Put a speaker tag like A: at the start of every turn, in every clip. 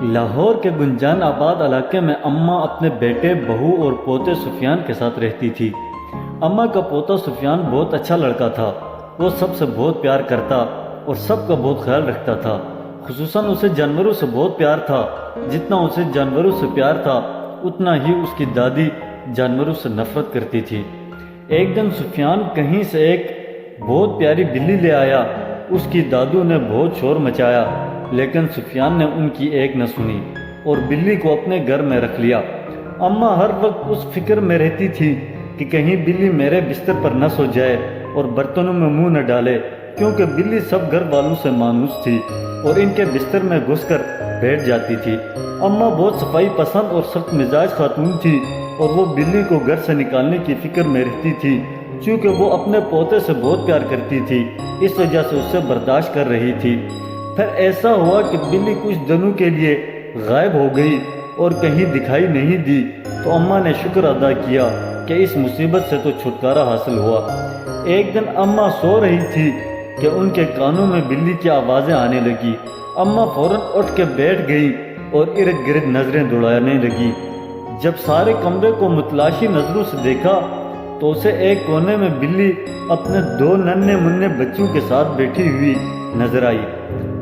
A: لاہور کے گنجان آباد علاقے میں اماں اپنے بیٹے، بہو اور پوتے سفیان کے ساتھ رہتی تھی۔ اماں کا پوتا سفیان بہت اچھا لڑکا تھا۔ وہ سب سے بہت پیار کرتا اور سب کا بہت خیال رکھتا تھا۔ خصوصاً اسے جانوروں سے بہت پیار تھا۔ جتنا اسے جانوروں سے پیار تھا اتنا ہی اس کی دادی جانوروں سے نفرت کرتی تھی۔ ایک دن سفیان کہیں سے ایک بہت پیاری بلی لے آیا۔ اس کی دادو نے بہت شور مچایا، لیکن سفیان نے ان کی ایک نہ سنی اور بلی کو اپنے گھر میں رکھ لیا۔ اماں ہر وقت اس فکر میں رہتی تھی کہ کہیں بلی میرے بستر پر نہ سو جائے اور برتنوں میں منہ نہ ڈالے، کیونکہ بلی سب گھر والوں سے مانوس تھی اور ان کے بستر میں گھس کر بیٹھ جاتی تھی۔ اماں بہت صفائی پسند اور سخت مزاج خاتون تھی اور وہ بلی کو گھر سے نکالنے کی فکر میں رہتی تھی۔ چونکہ وہ اپنے پوتے سے بہت پیار کرتی تھی، اس وجہ سے اسے برداشت کر رہی تھی۔ پھر ایسا ہوا کہ بلی کچھ دنوں کے لیے غائب ہو گئی اور کہیں دکھائی نہیں دی، تو اماں نے شکر ادا کیا کہ اس مصیبت سے تو چھٹکارا حاصل ہوا۔ ایک دن اماں سو رہی تھی کہ ان کے کانوں میں بلی کی آوازیں آنے لگی۔ اماں فوراً اٹھ کے بیٹھ گئی اور ارد گرد نظریں دوڑانے لگی۔ جب سارے کمرے کو متلاشی نظروں سے دیکھا تو اسے ایک کونے میں بلی اپنے دو ننھے منھے بچوں کے ساتھ بیٹھی ہوئی نظر آئی۔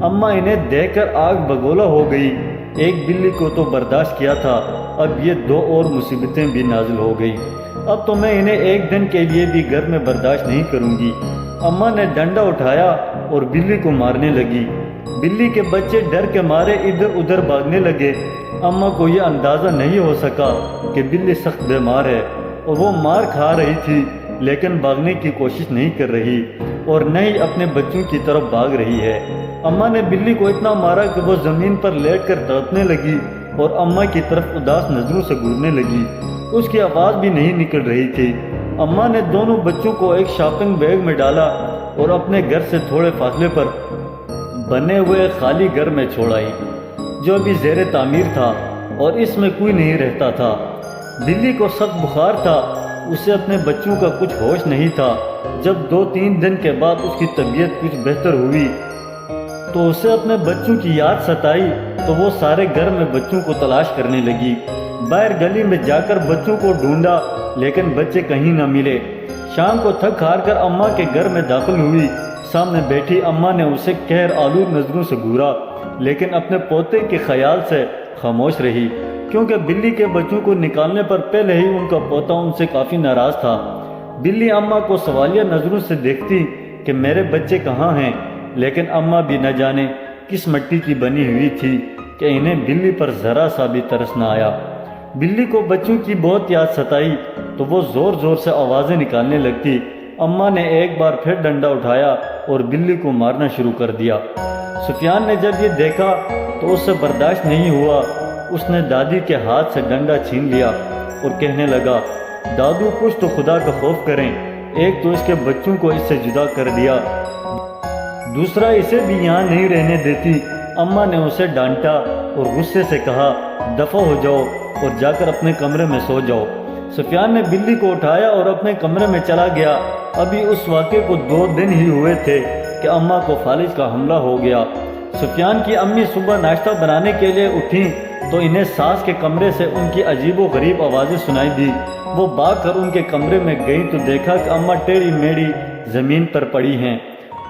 A: اماں انہیں دیکھ کر آگ بگولا ہو گئی۔ ایک بلی کو تو برداشت کیا تھا، اب یہ دو اور مصیبتیں بھی نازل ہو گئی۔ اب تو میں انہیں ایک دن کے لیے بھی گھر میں برداشت نہیں کروں گی۔ اماں نے ڈنڈا اٹھایا اور بلی کو مارنے لگی۔ بلی کے بچے ڈر کے مارے ادھر ادھر بھاگنے لگے۔ اماں کو یہ اندازہ نہیں ہو سکا کہ بلی سخت بیمار ہے اور وہ مار کھا رہی تھی، لیکن بھاگنے کی کوشش نہیں کر رہی اور نہ ہی اپنے بچوں کی طرف بھاگ رہی ہے۔ اماں نے بلی کو اتنا مارا کہ وہ زمین پر لیٹ کر تڑپنے لگی اور اماں کی طرف اداس نظروں سے گھورنے لگی۔ اس کی آواز بھی نہیں نکل رہی تھی۔ اماں نے دونوں بچوں کو ایک شاپنگ بیگ میں ڈالا اور اپنے گھر سے تھوڑے فاصلے پر بنے ہوئے خالی گھر میں چھوڑ آئی، جو ابھی زیر تعمیر تھا اور اس میں کوئی نہیں رہتا تھا۔ بلی کو سخت بخار تھا، اسے اپنے بچوں کا کچھ ہوش نہیں تھا۔ جب 2-3 دن کے بعد اس کی طبیعت کچھ بہتر ہوئی تو اسے اپنے بچوں کی یاد ستائی، تو وہ سارے گھر میں بچوں کو تلاش کرنے لگی۔ باہر گلی میں جا کر بچوں کو ڈھونڈا، لیکن بچے کہیں نہ ملے۔ شام کو تھک ہار کر اماں کے گھر میں داخل ہوئی۔ سامنے بیٹھی اماں نے اسے قہر آلود نظروں سے گھورا، لیکن اپنے پوتے کے خیال سے خاموش رہی، کیونکہ بلی کے بچوں کو نکالنے پر پہلے ہی ان کا پوتا ان سے کافی ناراض تھا۔ بلی اماں کو سوالیہ نظروں سے دیکھتی کہ میرے بچے کہاں ہیں، لیکن اماں بھی نہ جانے کس مٹی کی بنی ہوئی تھی کہ انہیں بلی پر ذرا سا بھی ترس نہ آیا۔ بلی کو بچوں کی بہت یاد ستائی تو وہ زور زور سے آوازیں نکالنے لگتی۔ اماں نے ایک بار پھر ڈنڈا اٹھایا اور بلی کو مارنا شروع کر دیا۔ سفیان نے جب یہ دیکھا تو اس سے برداشت نہیں ہوا۔ اس نے دادی کے ہاتھ سے ڈنڈا چھین لیا اور کہنے لگا، دادو کچھ تو خدا کا خوف کریں، ایک تو اس کے بچوں کو اس سے جدا کر دیا، دوسرا اسے بھی یہاں نہیں رہنے دیتی۔ اماں نے اسے ڈانٹا اور غصے سے کہا، دفع ہو جاؤ اور جا کر اپنے کمرے میں سو جاؤ۔ سفیان نے بلی کو اٹھایا اور اپنے کمرے میں چلا گیا۔ ابھی اس واقعے کو 2 دن ہی ہوئے تھے کہ اماں کو فالج کا حملہ ہو گیا۔ سفیان کی امی صبح ناشتہ بنانے کے لیے اٹھیں تو انہیں ساس کے کمرے سے ان کی عجیب و غریب آوازیں سنائی دی۔ وہ بھاگ کر ان کے کمرے میں گئی تو دیکھا کہ اماں ٹیڑھی میڑھی زمین پر پڑی ہیں۔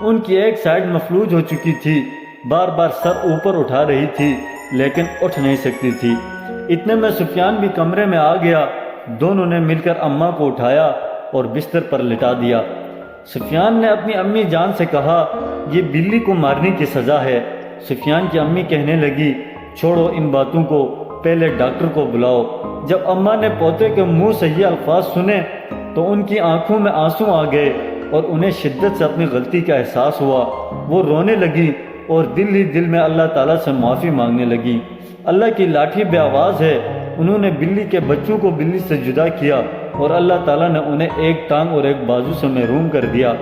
A: ان کی ایک سائیڈ مفلوج ہو چکی تھی، بار بار سر اوپر اٹھا رہی تھی لیکن اٹھ نہیں سکتی تھی۔ اتنے میں سفیان بھی کمرے میں آ گیا۔ دونوں نے مل کر اماں کو اٹھایا اور بستر پر لٹا دیا۔ سفیان نے اپنی امی جان سے کہا، یہ بلی کو مارنے کی سزا ہے۔ سفیان کی امی کہنے لگی، چھوڑو ان باتوں کو، پہلے ڈاکٹر کو بلاؤ۔ جب اماں نے پوتے کے منہ سے یہ الفاظ سنے تو ان کی آنکھوں میں آنسو آ گئے اور انہیں شدت سے اپنی غلطی کا احساس ہوا۔ وہ رونے لگی اور دل ہی دل میں اللہ تعالیٰ سے معافی مانگنے لگی۔ اللہ کی لاٹھی بے آواز ہے، انہوں نے بلی کے بچوں کو بلی سے جدا کیا اور اللہ تعالیٰ نے انہیں ایک ٹانگ اور ایک بازو سے محروم کر دیا۔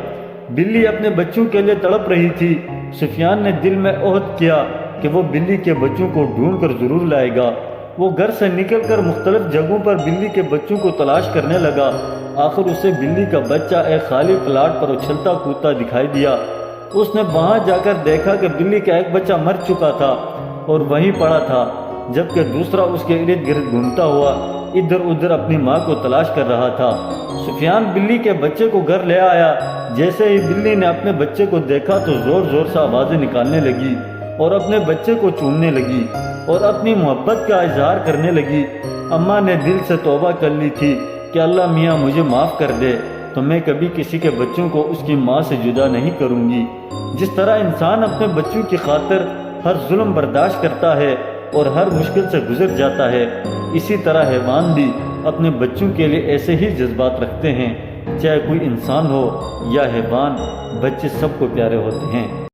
A: بلی اپنے بچوں کے لیے تڑپ رہی تھی۔ سفیان نے دل میں عہد کیا کہ وہ بلی کے بچوں کو ڈھونڈ کر ضرور لائے گا۔ وہ گھر سے نکل کر مختلف جگہوں پر بلی کے بچوں کو تلاش کرنے لگا۔ آخر اسے بلی کا بچہ ایک خالی پلاٹ پر اچھلتا کودتا دکھائی دیا۔ اس نے وہاں جا کر دیکھا کہ بلی کا ایک بچہ مر چکا تھا۔ اور وہیں پڑا تھا، جبکہ دوسرا اس کے ارد گرد گھومتا ہوا ادھر ادھر اپنی ماں کو تلاش کر رہا تھا۔ سفیان بلی کے بچے کو گھر لے آیا۔ جیسے ہی بلی نے اپنے بچے کو دیکھا تو زور زور سے آوازیں نکالنے لگی اور اپنے بچے کو چومنے لگی اور اپنی محبت کا اظہار کرنے لگی۔ اماں نے دل سے توبہ کر لی تھی کہ اللہ میاں مجھے معاف کر دے، تو میں کبھی کسی کے بچوں کو اس کی ماں سے جدا نہیں کروں گی۔ جس طرح انسان اپنے بچوں کی خاطر ہر ظلم برداشت کرتا ہے اور ہر مشکل سے گزر جاتا ہے، اسی طرح حیوان بھی اپنے بچوں کے لیے ایسے ہی جذبات رکھتے ہیں۔ چاہے کوئی انسان ہو یا حیوان، بچے سب کو پیارے ہوتے ہیں۔